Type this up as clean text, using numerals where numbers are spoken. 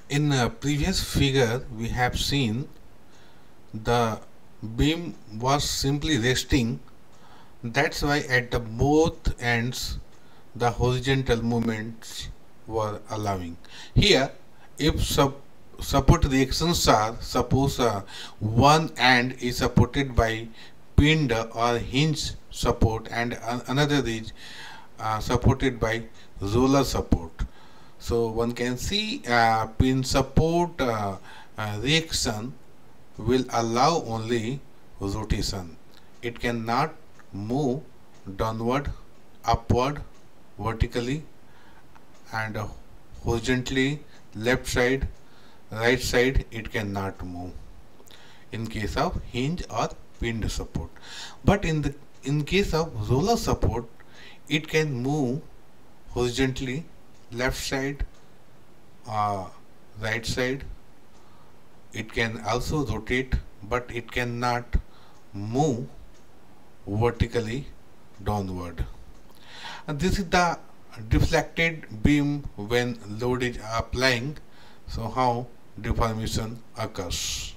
In a previous figure, we have seen the beam was simply resting. That's why at the both ends the horizontal movements were allowing. Here, if support reactions are, suppose one end is supported by pinned or hinge support and another is supported by roller support. So one can see pin support reaction will allow only rotation. It cannot move downward, upward, vertically and horizontally, left side, right side. It cannot move in case of hinge or pinned support. But in case of roller support, it can move horizontally, left side, right side. It can also rotate, but it cannot move vertically downward. And this is the deflected beam when load is applying. So how deformation occurs.